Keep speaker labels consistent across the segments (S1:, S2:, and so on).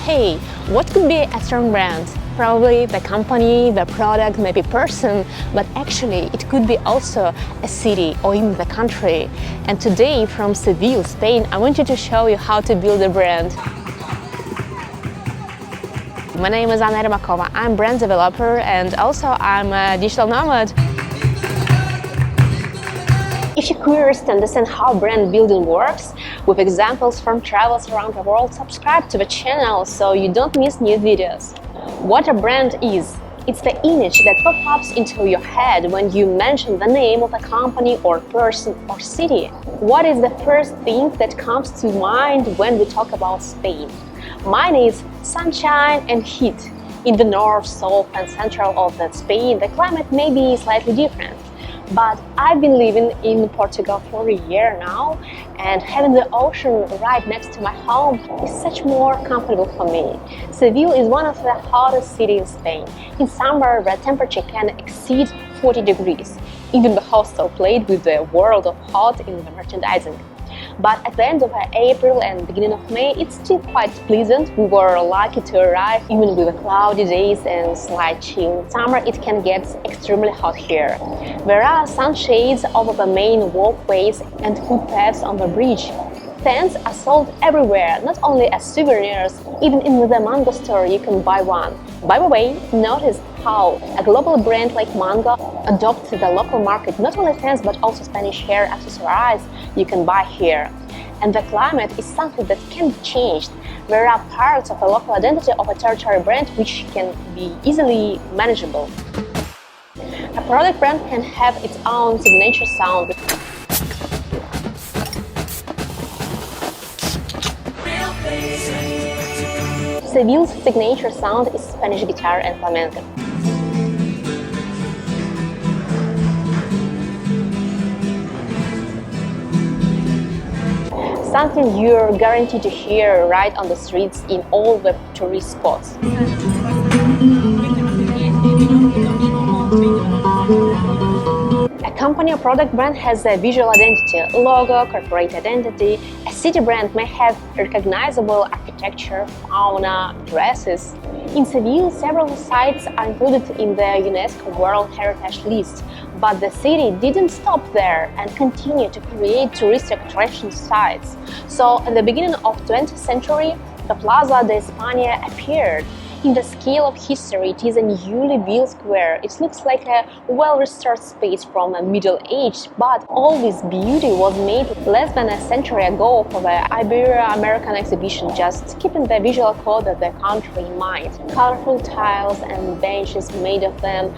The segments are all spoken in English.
S1: hey, what could be a strong brand? Probably the company, the product, maybe person, but actually it could be also a city or even the country. And today from Seville, Spain, I wanted to show you how to build a brand. My name is Anna Remakova. I'm brand developer and also I'm a digital nomad. If you're curious to understand how brand building works, with examples from travels around the world, subscribe to the channel so you don't miss new videos. What a brand is? It's the image that pops into your head when you mention the name of a company or person or city. What is the first thing that comes to mind when we talk about Spain? Mine is sunshine and heat. In the north, south and central of Spain, the climate may be slightly different. But I've been living in Portugal for a year now, and having the ocean right next to my home is such more comfortable for me. Seville is one of the hottest cities in Spain. In summer, the temperature can exceed 40 degrees. Even the hostel played with the world of hot in the merchandising. But at the end of April and beginning of May, it's still quite pleasant. We were lucky to arrive even with the cloudy days and slight chill. In summer it can get extremely hot here. There are sunshades over the main walkways and footpaths on the bridge. Tents are sold everywhere, not only as souvenirs, even in the mango store you can buy one. By the way, notice how a global brand like Mango adopts the local market. Not only fans but also Spanish hair accessories you can buy here. And the climate is something that can be changed. There are parts of the local identity of a territory brand which can be easily manageable. A product brand can have its own signature sound. Seville's signature sound is Spanish guitar and flamenco. Something you're guaranteed to hear right on the streets in all the tourist spots. A company or product brand has a visual identity, logo, corporate identity. A city brand may have recognizable architecture, fauna, dresses. In Seville, several sites are included in the UNESCO World Heritage List, but the city didn't stop there and continued to create touristic attraction sites. So, at the beginning of the 20th century, the Plaza de España appeared. In the scale of history, it is a newly built square. It looks like a well-restored space from a Middle Age, but all this beauty was made less than a century ago for the Ibero-American exhibition, just keeping the visual code of the country in mind. Colorful tiles and benches made of them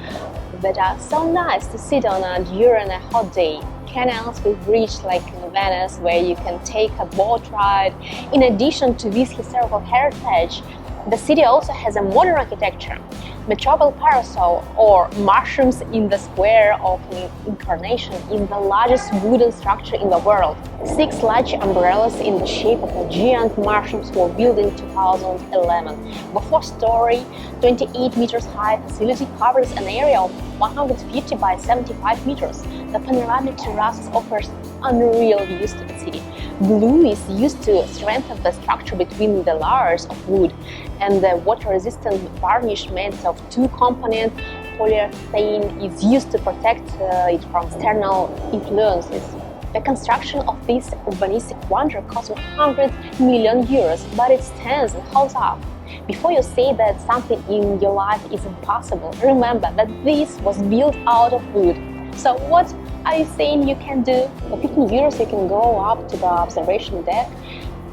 S1: that are so nice to sit on during a hot day. Canals with bridges like in Venice, where you can take a boat ride. In addition to this historical heritage, the city also has a modern architecture. Metropole Parasol, or mushrooms in the square of Incarnation, is the largest wooden structure in the world. 6 large umbrellas in the shape of giant mushrooms were built in 2011. The 4-story, 28 meters high facility covers an area of 150 by 75 meters. The panoramic terraces offers unreal views to the city. Glue is used to strengthen the structure between the layers of wood, and the water-resistant varnish made of 2-component polyurethane is used to protect it from external influences. The construction of this urbanistic wonder cost 100 million euros, but it stands and holds up. Before you say that something in your life is impossible, remember that this was built out of wood. So what are you saying you can do? For 15 euros you can go up to the observation deck,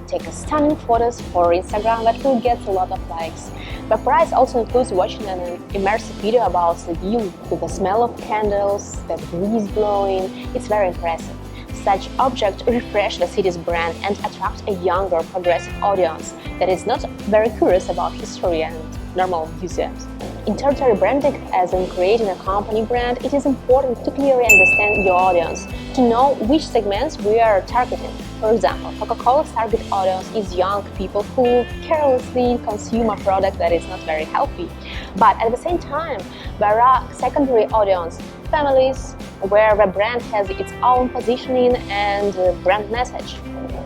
S1: take stunning photos for Instagram that will get a lot of likes. The price also includes watching an immersive video about Seville with the smell of candles, the breeze blowing. It's very impressive. Such objects refresh the city's brand and attract a younger, progressive audience that is not very curious about history and normal museums. In territory branding, as in creating a company brand, it is important to clearly understand your audience, to know which segments we are targeting. For example, Coca-Cola's target audience is young people who carelessly consume a product that is not very healthy. But at the same time, there are secondary audience, families, where the brand has its own positioning and brand message.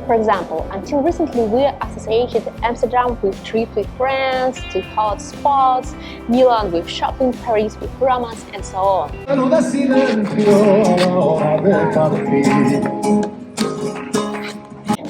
S1: For example, until recently we associated Amsterdam with trips with friends, to hot spots, Milan with shopping, Paris with romance, and so on.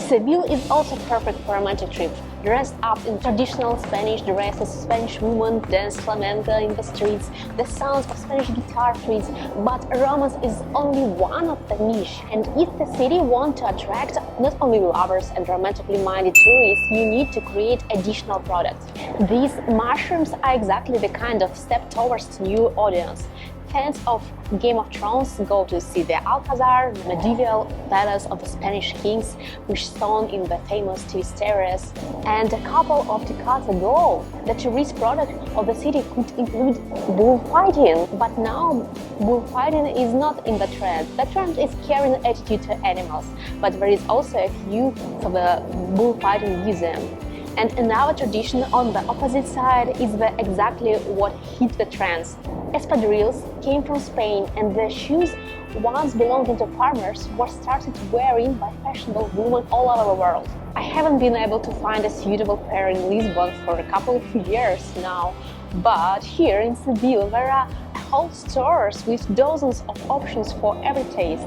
S1: Seville is also perfect for a romantic trip. Dressed up in traditional Spanish dresses, Spanish women dance flamenco in the streets, the sounds of Spanish guitar trees, but romance is only one of the niche. And if the city wants to attract not only lovers and romantically minded tourists, you need to create additional products. These mushrooms are exactly the kind of step towards new audience. Fans of Game of Thrones go to see the Alcazar, the medieval palace of the Spanish kings, which shone in the famous TV series. And a couple of decades ago, the tourist product of the city could include bullfighting. But now, bullfighting is not in the trend. The trend is caring attitude to animals, but there is also a view for the bullfighting museum. And another tradition on the opposite side is exactly what hit the trends. Espadrilles came from Spain, and the shoes once belonging to farmers were started wearing by fashionable women all over the world. I haven't been able to find a suitable pair in Lisbon for a couple of years now, but here in Seville there are whole stores with dozens of options for every taste.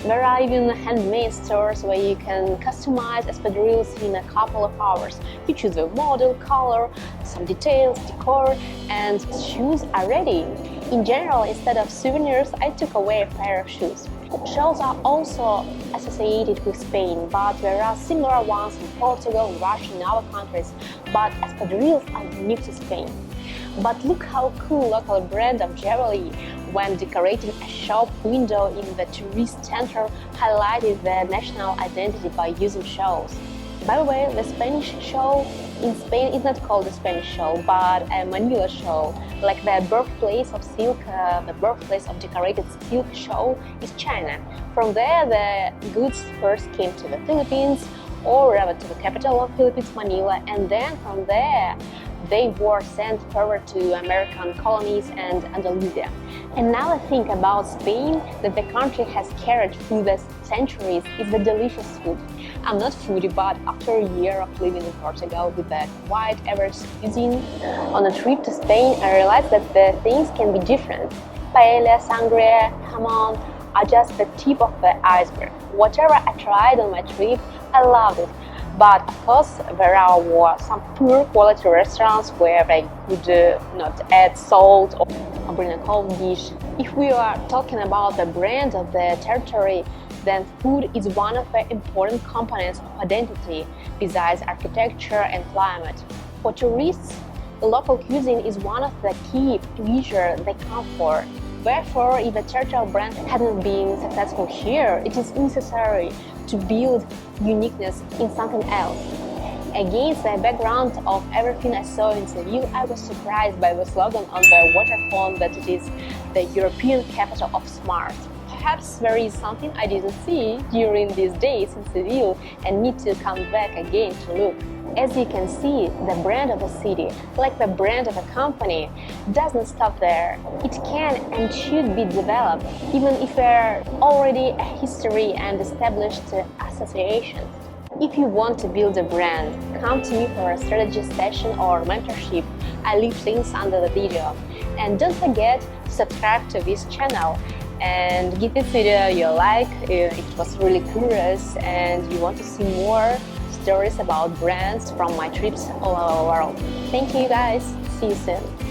S1: There are even handmade stores where you can customize espadrilles in a couple of hours. You choose the model, color, some details, decor, and shoes are ready. In general, instead of souvenirs, I took away a pair of shoes. Shells are also associated with Spain, but there are similar ones in Portugal, Russia, and other countries. But espadrilles are unique to Spain. But look how cool local brand of jewelry, when decorating a shop window in the tourist center, highlighted their national identity by using shells. By the way, the Spanish show in Spain is not called the Spanish show, but a Manila show. Like the birthplace of silk, the birthplace of decorated silk show is China. From there, the goods first came to the Philippines, or rather to the capital of Philippines, Manila, and then from there they were sent forward to American colonies and Andalusia. Another thing about Spain that the country has carried through the centuries is the delicious food. I'm not foodie, but after a year of living in Portugal with a quite average cuisine, on a trip to Spain I realized that the things can be different. Paella, sangria, jamon are just the tip of the iceberg. Whatever I tried on my trip, I loved it. But of course, there were some poor quality restaurants where they could not add salt or bring a cold dish. If we are talking about the brand of the territory, then food is one of the important components of identity, besides architecture and climate. For tourists, the local cuisine is one of the key pleasures they come for. Therefore, if a territorial brand hadn't been successful here, it is necessary to build uniqueness in something else. Against the background of everything I saw in Seville, I was surprised by the slogan on the waterfront that it is the European capital of smart. Perhaps there is something I didn't see during these days in Seville and need to come back again to look. As you can see, the brand of a city, like the brand of a company, doesn't stop there. It can and should be developed, even if there are already a history and established associations. If you want to build a brand, come to me for a strategy session or mentorship. I leave links under the video. And don't forget to subscribe to this channel and give this video your like if it was really curious and you want to see more stories about brands from my trips all over the world. Thank you guys. See you soon.